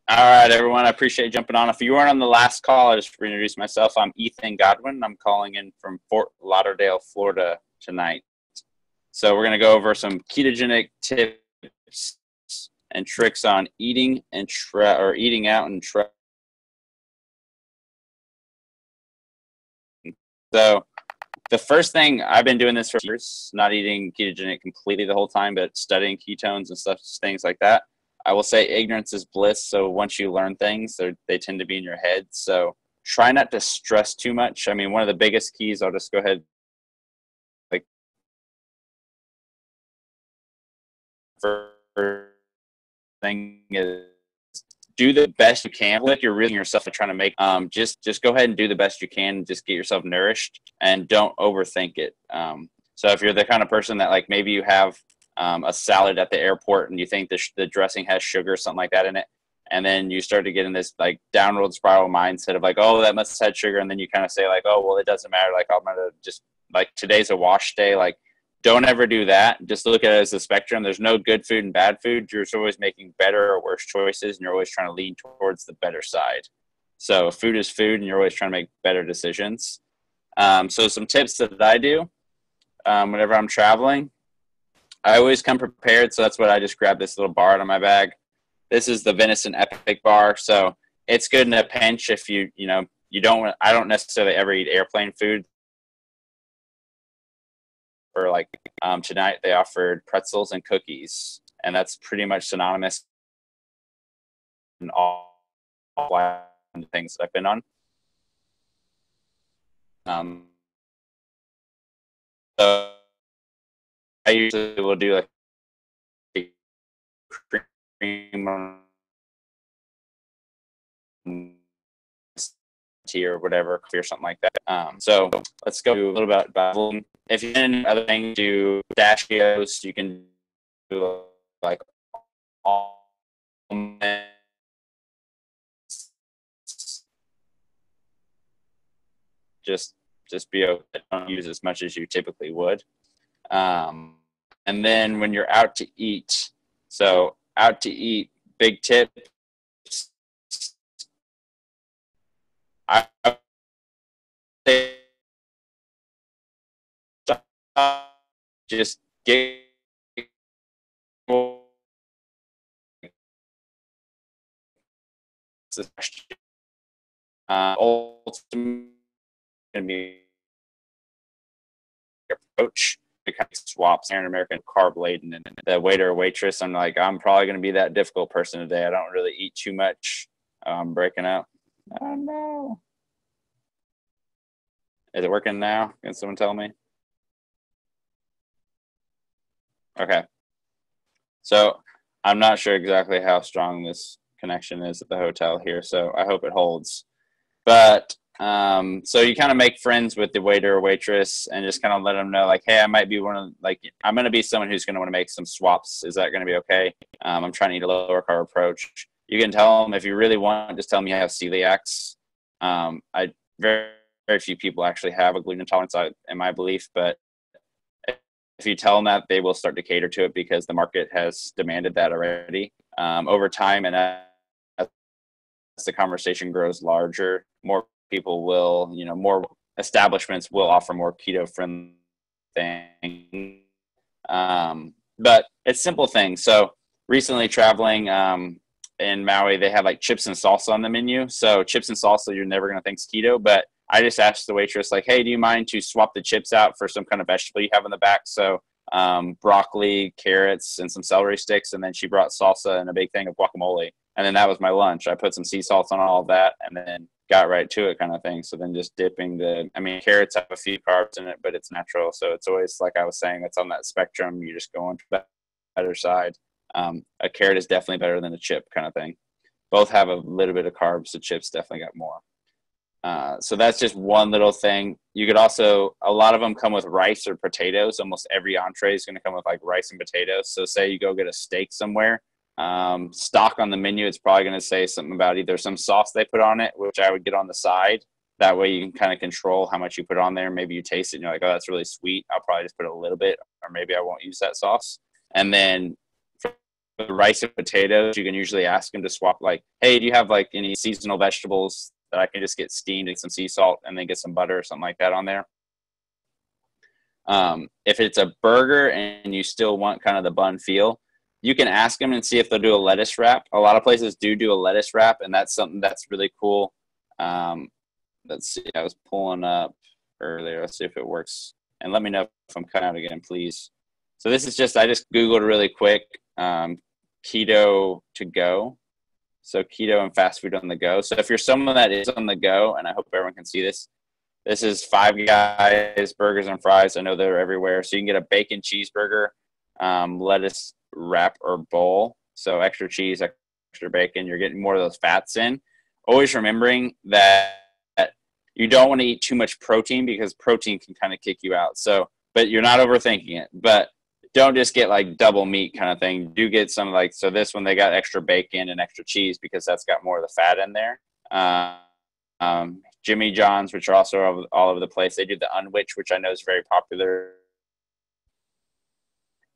All right, everyone. I appreciate you jumping on. If you weren't on the last call, I just reintroduce myself. I'm Ethan Godwin. I'm calling in from Fort Lauderdale, Florida tonight. So we're going to go over some ketogenic tips and tricks on eating and eating out and So the first thing, I've been doing this for years, not eating ketogenic completely the whole time, but studying ketones and stuff, things like that. I will say ignorance is bliss. So once you learn things, they tend to be in your head. So try not to stress too much. I mean, one of the biggest keys, I'll just go ahead, like, first thing is do the best you can. Like you're risking yourself to trying to make, just go ahead and do the best you can. Just get yourself nourished and don't overthink it. So if you're the kind of person that, like, maybe you have a salad at the airport and you think the dressing has sugar or something like that in it, and then you start to get in this like downward spiral mindset of like, oh, that must have had sugar, and then you kind of say like, oh, well, it doesn't matter, like I'm gonna just, like, today's a wash day. Like, don't ever do that. Just look at it as a spectrum. There's no good food and bad food. You're always making better or worse choices, and you're always trying to lean towards the better side. So food is food, and you're always trying to make better decisions. So some tips that I do whenever I'm traveling, I always come prepared. So that's what I just grabbed, this little bar out of my bag. This is the venison epic bar. So it's good in a pinch if you don't, I don't necessarily ever eat airplane food. Or like tonight they offered pretzels and cookies, and that's pretty much synonymous in all the things that I've been on. So I usually will do like cream tea or whatever, coffee or something like that. So let's go a little bit about if you can other things, do pistachios. You can do like almonds. Just be okay. Don't use as much as you typically would. And then when you're out to eat, big tip. I just get ultimately going to be approach. It kind of swaps here in American carb laden, and the waiter or waitress, I'm like, I'm probably going to be that difficult person today. I don't really eat too much. I'm breaking up. Oh no. Is it working now? Can someone tell me? Okay. So I'm not sure exactly how strong this connection is at the hotel here, so I hope it holds. But so you kind of make friends with the waiter or waitress and just kind of let them know, like, hey, I might be I'm going to be someone who's going to want to make some swaps. Is that going to be okay? I'm trying to eat a lower carb approach. You can tell them if you really want, just tell them you have celiacs. Very, very few people actually have a gluten intolerance, in my belief, but if you tell them that, they will start to cater to it because the market has demanded that already over time. And as the conversation grows larger, more people will, more establishments will offer more keto-friendly things. But it's simple things. So recently traveling in Maui, they have like chips and salsa on the menu. So chips and salsa, you're never going to think it's keto, but I just asked the waitress, like, hey, do you mind to swap the chips out for some kind of vegetable you have in the back? So broccoli, carrots, and some celery sticks. And then she brought salsa and a big thing of guacamole. And then that was my lunch. I put some sea salt on all of that and then got right to it, kind of thing. So then just dipping carrots have a few carbs in it, but it's natural. So it's always, like I was saying, it's on that spectrum. You just go on to the better side. A carrot is definitely better than a chip, kind of thing. Both have a little bit of carbs. The chips definitely got more. So that's just one little thing. You could also, a lot of them come with rice or potatoes. Almost every entree is going to come with like rice and potatoes. So say you go get a steak somewhere, stock on the menu, it's probably going to say something about either some sauce they put on it, which I would get on the side. That way you can kind of control how much you put on there. Maybe you taste it and you're like, oh, that's really sweet. I'll probably just put a little bit, or maybe I won't use that sauce. And then the rice and potatoes, you can usually ask them to swap, like, hey, do you have like any seasonal vegetables that I can just get steamed and some sea salt and then get some butter or something like that on there. If it's a burger and you still want kind of the bun feel, you can ask them and see if they'll do a lettuce wrap. A lot of places do a lettuce wrap, and that's something that's really cool. Let's see, I was pulling up earlier. Let's see if it works. And let me know if I'm cutting out again, please. So this is just, I just Googled really quick, keto to go. So keto and fast food on the go. So if you're someone that is on the go, and I hope everyone can see this, this is Five Guys burgers and fries. I know they're everywhere. So you can get a bacon cheeseburger, lettuce wrap or bowl. So extra cheese, extra bacon. You're getting more of those fats in. Always remembering that you don't want to eat too much protein, because protein can kind of kick you out. So, but you're not overthinking it. But don't just get like double meat kind of thing. Do get some, like, so this one they got extra bacon and extra cheese because that's got more of the fat in there. Jimmy John's, which are also all over the place. They do the unwich, which I know is very popular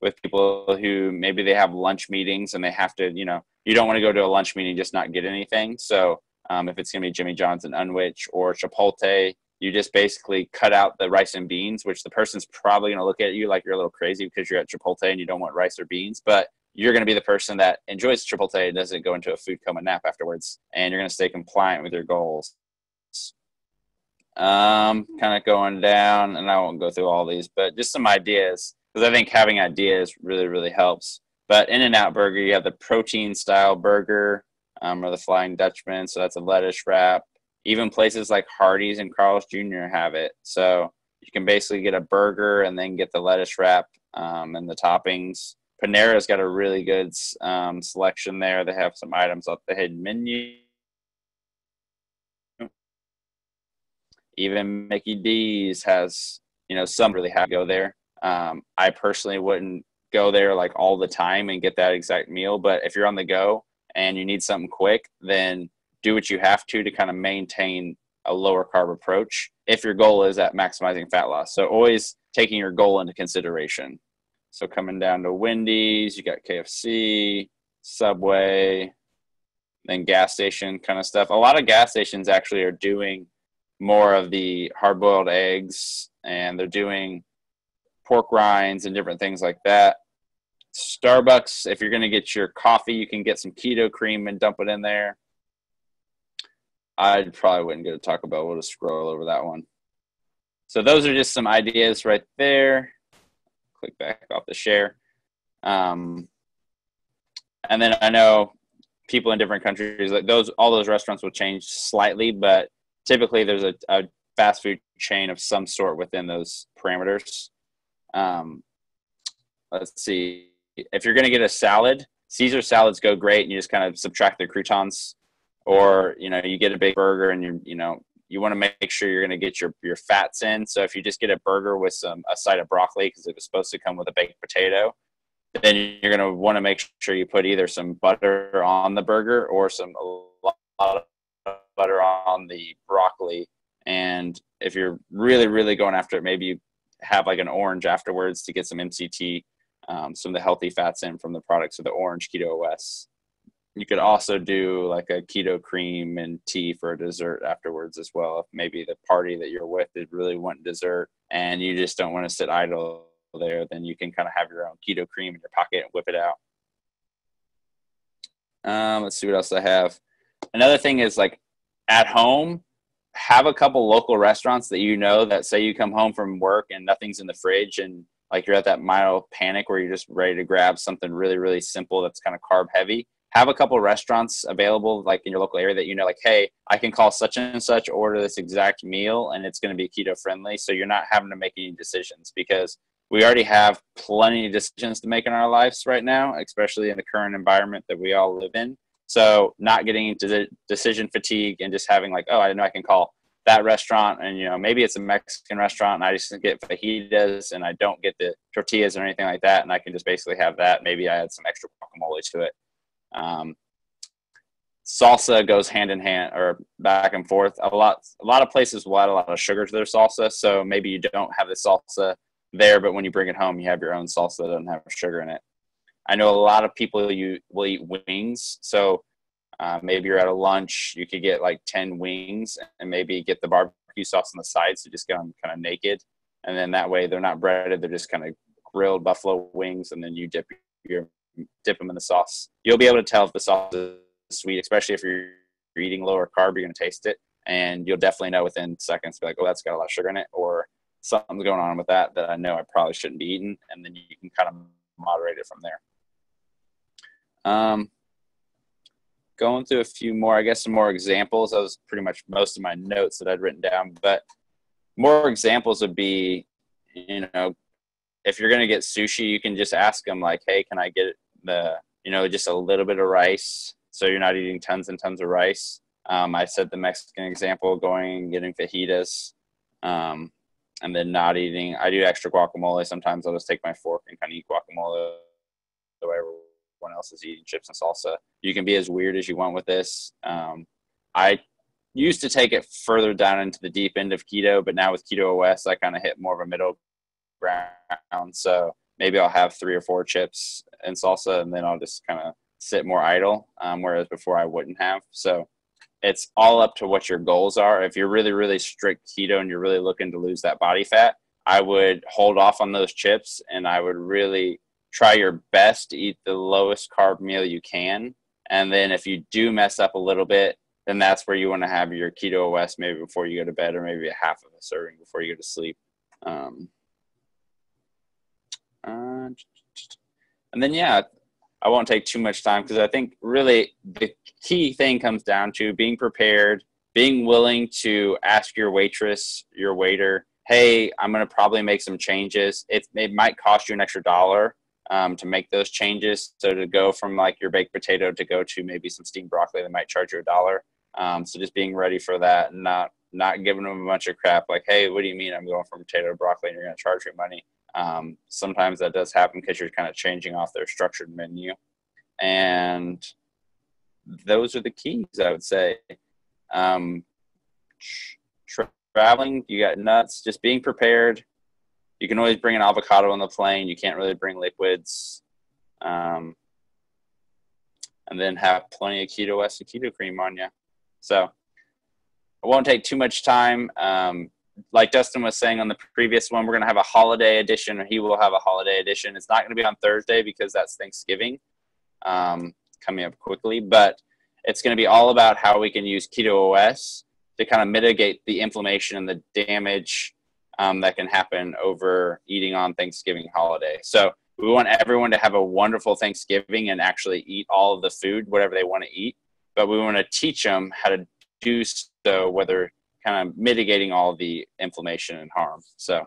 with people who maybe they have lunch meetings and they have to, you know, you don't want to go to a lunch meeting and just not get anything. So if it's going to be Jimmy John's and unwich or Chipotle, you just basically cut out the rice and beans, which the person's probably going to look at you like you're a little crazy because you're at Chipotle and you don't want rice or beans. But you're going to be the person that enjoys Chipotle and doesn't go into a food coma nap afterwards. And you're going to stay compliant with your goals. Kind of going down, and I won't go through all these, but just some ideas, because I think having ideas really, really helps. But In-N-Out Burger, you have the protein style burger, or the Flying Dutchman. So that's a lettuce wrap. Even places like Hardee's and Carl's Jr. have it. So you can basically get a burger and then get the lettuce wrap and the toppings. Panera's got a really good selection there. They have some items off the hidden menu. Even Mickey D's has, you know, some really have to go there. I personally wouldn't go there like all the time and get that exact meal. But if you're on the go and you need something quick, then do what you have to kind of maintain a lower carb approach if your goal is at maximizing fat loss. So always taking your goal into consideration. So coming down to Wendy's, you got KFC, Subway, then gas station kind of stuff. A lot of gas stations actually are doing more of the hard-boiled eggs, and they're doing pork rinds and different things like that. Starbucks, if you're going to get your coffee, you can get some keto cream and dump it in there. I probably wouldn't go to Taco Bell. We'll just scroll over that one. So those are just some ideas right there. Click back off the share. And then I know people in different countries, like all those restaurants will change slightly, but typically there's a fast food chain of some sort within those parameters. Let's see. If you're going to get a salad, Caesar salads go great, and you just kind of subtract the croutons. Or, you know, you get a big burger and you want to make sure you're going to get your fats in. So if you just get a burger with a side of broccoli, because it was supposed to come with a baked potato, then you're going to want to make sure you put either some butter on the burger or a lot of butter on the broccoli. And if you're really, really going after it, maybe you have like an orange afterwards to get some MCT, some of the healthy fats in from the products of the orange Keto OS. You could also do like a keto cream and tea for a dessert afterwards as well. If maybe the party that you're with did really want dessert and you just don't want to sit idle there, then you can kind of have your own keto cream in your pocket and whip it out. Let's see what else I have. Another thing is, like, at home, have a couple local restaurants that you know that say you come home from work and nothing's in the fridge and like you're at that mild panic where you're just ready to grab something really, really simple that's kind of carb heavy. Have a couple restaurants available like in your local area that you know, like, hey, I can call such and such, order this exact meal, and it's going to be keto friendly. So you're not having to make any decisions, because we already have plenty of decisions to make in our lives right now, especially in the current environment that we all live in. So not getting into the decision fatigue and just having like, oh, I know I can call that restaurant, and, you know, maybe it's a Mexican restaurant and I just get fajitas and I don't get the tortillas or anything like that, and I can just basically have that. Maybe I add some extra guacamole to it. Salsa goes hand in hand or back and forth. A lot of places will add a lot of sugar to their salsa, so maybe you don't have the salsa there, but when you bring it home, you have your own salsa that doesn't have sugar in it. I know a lot of people will eat wings. So maybe you're at a lunch, you could get like 10 wings and maybe get the barbecue sauce on the side. So just get them kind of naked. And then that way they're not breaded. They're just kind of grilled buffalo wings. And then you dip them in the sauce. You'll be able to tell if the sauce is sweet, especially if you're eating lower carb, you're going to taste it. And you'll definitely know within seconds, be like, oh, that's got a lot of sugar in it, or something's going on with that I know I probably shouldn't be eating. And then you can kind of moderate it from there. Going through a few more, I guess some more examples. That was pretty much most of my notes that I'd written down, but more examples would be, if you're going to get sushi, you can just ask them like, hey, can I get just a little bit of rice? So you're not eating tons and tons of rice. I said the Mexican example, going and getting fajitas, and then not eating. I do extra guacamole. Sometimes I'll just take my fork and kind of eat guacamole the way everyone else is eating chips and salsa. You can be as weird as you want with this. I used to take it further down into the deep end of keto, but now with Keto OS, I kind of hit more of a middle ground. So maybe I'll have 3 or 4 chips and salsa, and then I'll just kind of sit more idle, whereas before I wouldn't have. So it's all up to what your goals are. If you're really, really strict keto and you're really looking to lose that body fat, I would hold off on those chips, and I would really try your best to eat the lowest carb meal you can. And then if you do mess up a little bit, then that's where you want to have your Keto OS maybe before you go to bed, or maybe a half of a serving before you go to sleep. And then, I won't take too much time, because I think really the key thing comes down to being prepared, being willing to ask your waitress, your waiter, hey, I'm going to probably make some changes. It might cost you an extra $1 to make those changes. So to go from like your baked potato to go to maybe some steamed broccoli, they might charge you $1. So just being ready for that, and not giving them a bunch of crap like, hey, what do you mean I'm going from potato to broccoli and you're going to charge me money? Sometimes that does happen because you're kind of changing off their structured menu. And those are the keys, I would say. Traveling, you got nuts, just being prepared. You can always bring an avocado on the plane. You can't really bring liquids. And then have plenty of Keto OS and keto cream on you. So it won't take too much time. Like Dustin was saying on the previous one, we're going to have a holiday edition, or he will have a holiday edition. It's not going to be on Thursday because that's Thanksgiving coming up quickly, but it's going to be all about how we can use Keto OS to kind of mitigate the inflammation and the damage that can happen over eating on Thanksgiving holiday. So we want everyone to have a wonderful Thanksgiving and actually eat all of the food, whatever they want to eat, but we want to teach them how to do so, whether kind of mitigating all the inflammation and harm. So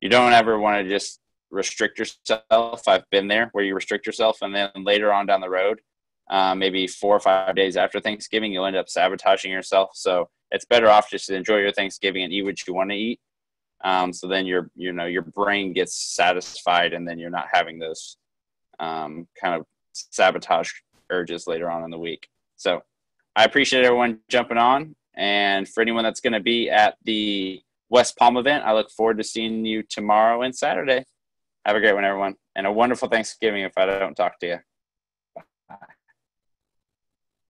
you don't ever want to just restrict yourself. I've been there where you restrict yourself, and then later on down the road, maybe 4 or 5 days after Thanksgiving, you'll end up sabotaging yourself. So it's better off just to enjoy your Thanksgiving and eat what you want to eat. So then your brain gets satisfied, and then you're not having those kind of sabotage urges later on in the week. So I appreciate everyone jumping on. And for anyone that's going to be at the West Palm event, I look forward to seeing you tomorrow and Saturday. Have a great one, everyone, and a wonderful Thanksgiving if I don't talk to you.